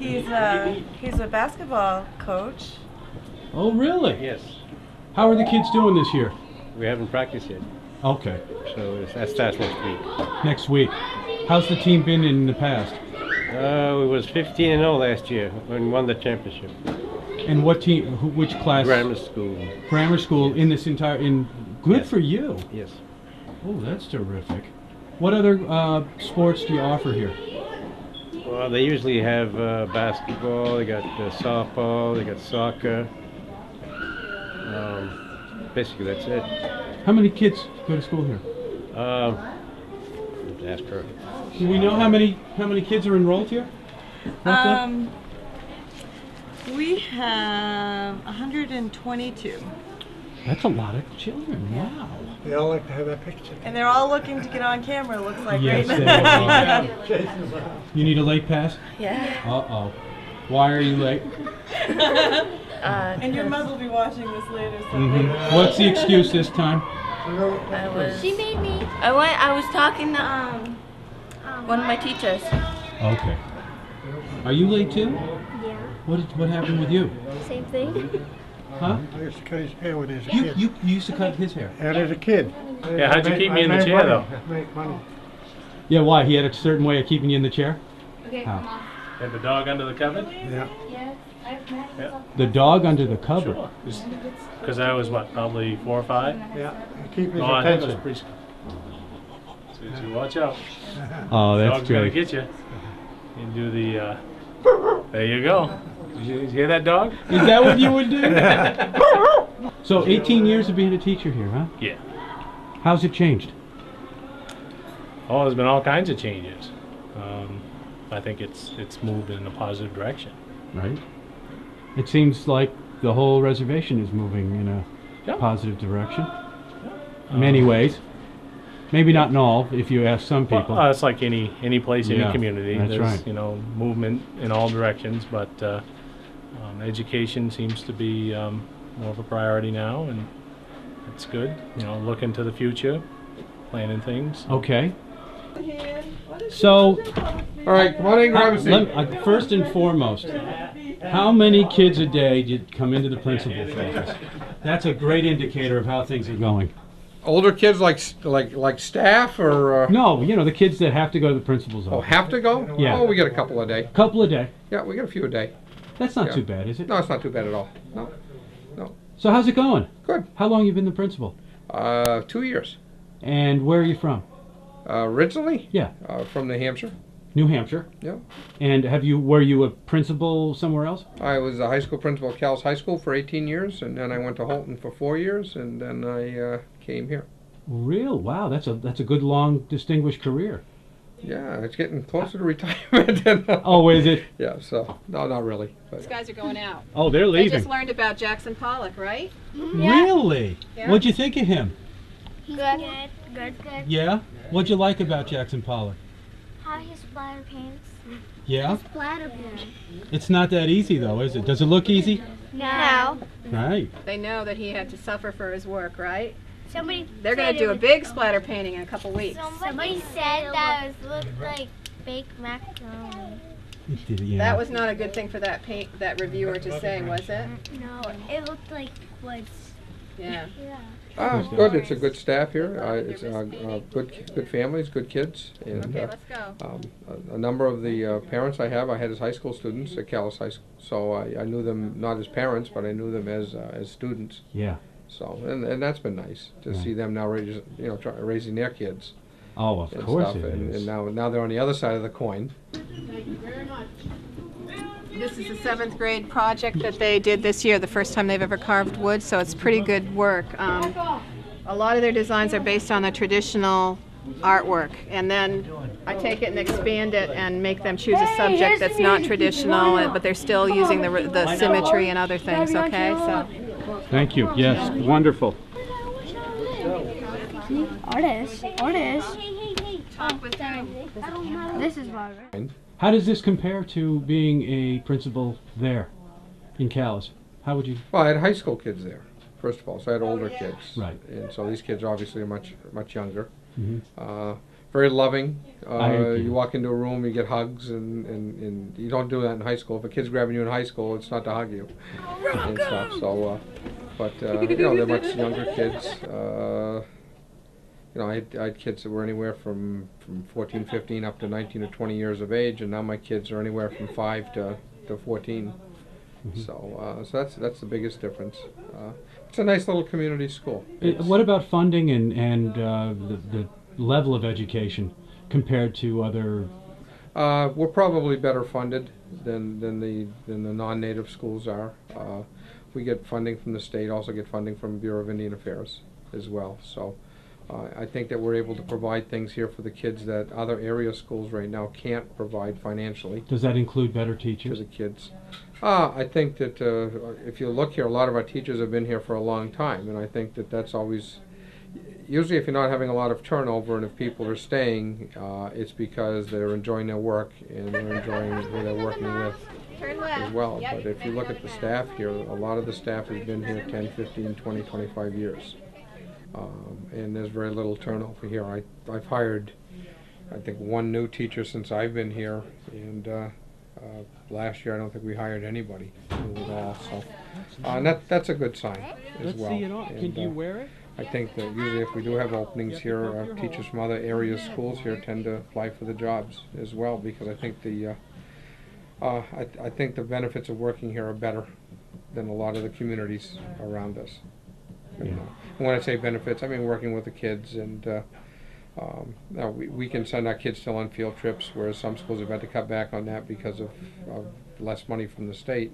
He's a basketball coach. Oh, really? Yes. How are the kids doing this year? We haven't practiced yet, Okay. so that starts next week. Next week. How's the team been in the past? We was 15-0 last year and won the championship. And what team? Which class? Grammar school. Grammar school in this entire. Good Yes. for you. Yes. Oh, that's terrific. What other sports do you offer here? Well, they usually have basketball. They got softball. They got soccer. Basically, that's it. How many kids go to school here? Ask her. Do we know how many kids are enrolled here? Roughly? We have 122. That's a lot of children. Wow. They all like to have that picture. And they're all looking to get on camera, looks like, Yes, right they now. are. You need a late pass? Yeah. Uh-oh. Why are you late? And your mother will be watching this later, so What's the excuse this time? She made me. I was talking to one of my teachers. Okay. Are you late too? Yeah. What happened with you? Same thing. Huh? I used to cut his hair when he was a You kid. you used to cut his hair. And as a kid. Yeah, how'd you keep me in the chair, though? Make money. Yeah, why? He had a certain way of keeping you in the chair? Okay. How? Had the dog under the cupboard? Yeah. Yes, I've met. The dog under the cupboard. Sure. Because I was, what, probably 4 or 5? Yeah. Keep his Oh, I think it was attention. preschool. So you watch out. Oh, that's Dog's gonna great. get you. And do the, there you go. Did you hear that dog? Is that what you would do? So 18 years of being a teacher here, huh? Yeah. How's it changed? Oh, there's been all kinds of changes. I think it's moved in a positive direction. Right. It seems like the whole reservation is moving in a Yeah. positive direction. In many ways. Maybe not in all, if you ask some people. Well, it's like any place, any Yeah, community. that's There's, right. you know, movement in all directions, but education seems to be more of a priority now, and it's good. You know, looking to the future, planning things. Okay. So, All right, come on in, grab a seat. first and foremost, how many kids a day did come into the principal's office? That's a great indicator of how things are going. Older kids like staff or No, you know, the kids that have to go to the principal's office. have to go? Yeah. Oh, we get a couple a day. Couple a day. Yeah, we get a few a day. That's not Yeah. too bad, is it? No, it's not too bad at all. No, So how's it going? good. How long you been the principal? 2 years. And where are you from? Originally, Yeah, from New Hampshire. New Hampshire. Yeah. And were you a principal somewhere else? I was a high school principal at Cal's High School for 18 years, and then I went to Holton for 4 years, and then I came here. Real? Wow, that's a good long distinguished career. Yeah, it's getting closer to retirement. Oh, is it? Yeah, so no, not really. But These guys are going out. Oh, they're They leaving. just learned about Jackson Pollock, right? Really? Yeah. What'd you think of him? Good. Good. Yeah? What'd you like about Jackson Pollock? How he splatter paints. Yeah? Splatter paint. It's not that easy though, is it? Does it look easy? No. Right. They know that he had to suffer for his work, right? Somebody. They're going to do a big splatter painting in a couple weeks. Somebody said that it looked like baked macaroni. It did, yeah. That was not a good thing for that reviewer to say, was it? No, it looked like woods. Yeah. Yeah. good. It's a good staff here. It's good families, good kids, and Okay, let's go. a number of the parents I had as high school students at Calais High School, so I knew them not as parents, but I knew them as students. Yeah. So and that's been nice to see them now raising their kids. Oh, of And course stuff, it and is. now they're on the other side of the coin. This is the 7th grade project that they did this year, the first time they've ever carved wood, so it's pretty good work. A lot of their designs are based on the traditional artwork, and then I take it and expand it and make them choose a subject that's not traditional, but they're still using the symmetry and other things, okay? So. Thank you. Yes, wonderful. Artist. Talk with them. This is Barbara. How does this compare to being a principal there in Calais? How would you? Well, I had high school kids there, first of all, so I had older kids. Right. And so these kids obviously are much younger. Mm-hmm. very loving. I agree. You walk into a room, you get hugs, and you don't do that in high school. If a kid's grabbing you in high school, it's not to hug you and stuff. So, but you know, they're much younger kids. You know, I had kids that were anywhere from 14, 15 up to 19 or 20 years of age, and now my kids are anywhere from 5 to 14. So, so that's the biggest difference. It's a nice little community school. What about funding and the level of education compared to other? We're probably better funded than the non-native schools are. We get funding from the state, also get funding from Bureau of Indian Affairs as well. So I think that we're able to provide things here for the kids that other area schools right now can't provide financially. Does that include better To teachers? the kids. I think that if you look here, a lot of our teachers have been here for a long time, and I think that that's always, usually if you're not having a lot of turnover and if people are staying, it's because they're enjoying their work and they're enjoying who they're working with as well. But if you look at the staff here, a lot of the staff has been here 10, 15, 20, 25 years. And there's very little turnover here. I've hired, I think, one new teacher since I've been here, and last year I don't think we hired anybody new at all. So and that's a good sign as well. And, Can you wear it? I think that usually if we do have openings here, teachers from other area schools here tend to apply for the jobs as well, because I think I think the benefits of working here are better than a lot of the communities around us. You know. And when I say benefits, I mean working with the kids, and now we can send our kids still on field trips, whereas some schools have had to cut back on that because of less money from the state.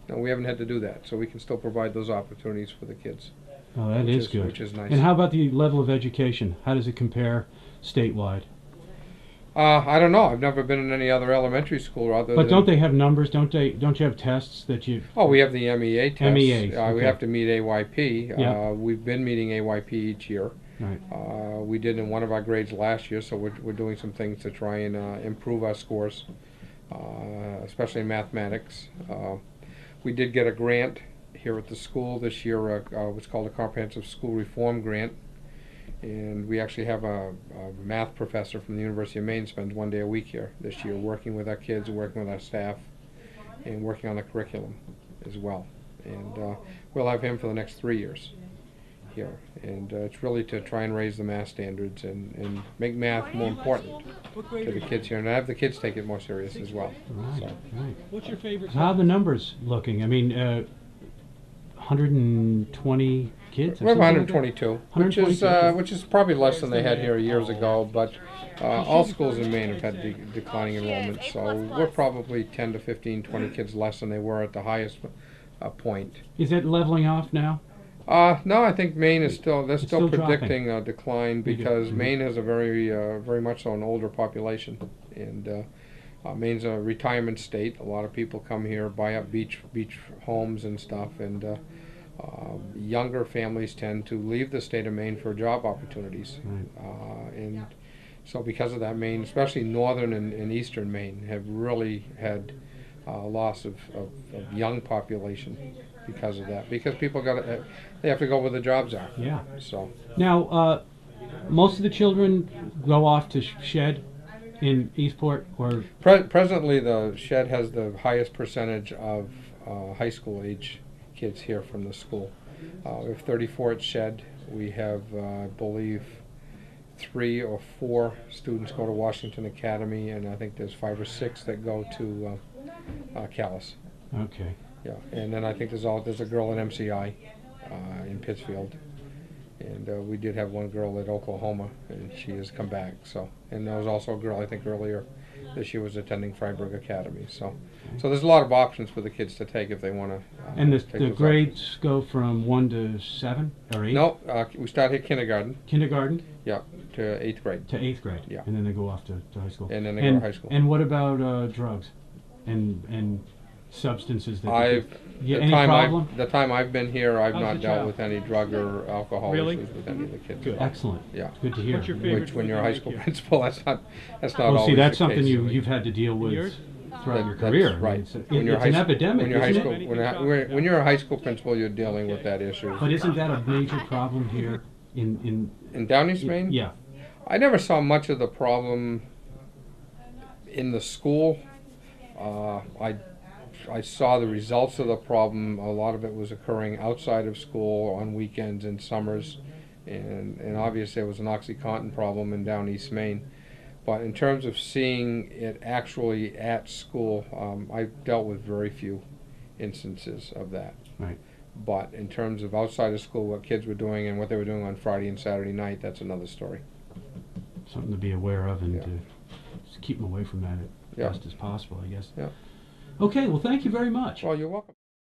No, we haven't had to do that, so we can still provide those opportunities for the kids. Oh, that is good. Which is nice. And how about the level of education? How does it compare statewide? I don't know. I've never been in any other elementary school other But than... don't they have numbers? Don't you have tests that you? Oh, we have the MEA tests. MEAs, We okay. have to meet AYP. Yeah. We've been meeting AYP each year. Right. We did in one of our grades last year, so we're doing some things to try and improve our scores, especially in mathematics. We did get a grant here at the school this year, what's called a Comprehensive School Reform Grant. And we actually have a math professor from the University of Maine spends one day a week here this year working with our kids, working with our staff, and working on the curriculum as well. And we'll have him for the next 3 years here. And it's really to try and raise the math standards and make math more important to the kids here, and have the kids take it more serious as well. Right. So. Right. What's your favorite? How are the numbers looking? I mean, 120 kids. We have 122, which is probably less than they had here years ago. But all schools in Maine have had declining enrollment, so we're probably 10 to 15, 20 kids less than they were at the highest point. Is it leveling off now? No, I think Maine is they're still predicting dropping. a decline because Maine has a very much so an older population, and Maine's a retirement state. A lot of people come here, buy up beach homes and stuff, and younger families tend to leave the state of Maine for job opportunities. Right. And so because of that, Maine, especially northern and eastern Maine, have really had loss of young population because of that. Because people they have to go where the jobs are. Yeah. So Now, most of the children go off to Shed in Eastport, or presently the Shed has the highest percentage of high school age kids here from the school. We have 34 at Shed. We have, I believe, 3 or 4 students go to Washington Academy, and I think there's 5 or 6 that go to Calais. okay. Yeah, and then I think there's a girl at MCI in Pittsfield, and we did have one girl at Oklahoma, and she has come back. So, and there was also a girl I think earlier this year was attending Freiburg Academy. So there's a lot of options for the kids to take if they want to. And the grades go from 1 to 7 or 8. No, we start at kindergarten. Kindergarten. Yeah, to 8th grade. To 8th grade. Yeah. And then they go off to high school. And then they go to high school. And what about drugs and substances that The any problem? The time I've been here, I've How's not the dealt child? with any drug or alcohol Really? issues with any of the kids. Good. Excellent. Yeah. Good to hear. What's your favorite Which, when food you're a they high make school here? principal, that's not Well, always see, that's the something case. you've had to deal with Yours? throughout your That's career. right. It's When an epidemic, when you're high isn't school, it? when you're a high school principal, you're dealing with that issue. But isn't that a major problem here in In Down East Maine? Yeah. I never saw much of the problem in the school. I saw the results of the problem. A lot of it was occurring outside of school on weekends and summers, and obviously there was an OxyContin problem in down East Maine. But in terms of seeing it actually at school, I dealt with very few instances of that. Right. But in terms of outside of school, what kids were doing and what they were doing on Friday and Saturday night, that's another story. Something to be aware of and Yeah. to just keep them away from that as Yeah. best as possible, I guess. Yeah. Okay, well, thank you very much. Well, you're welcome.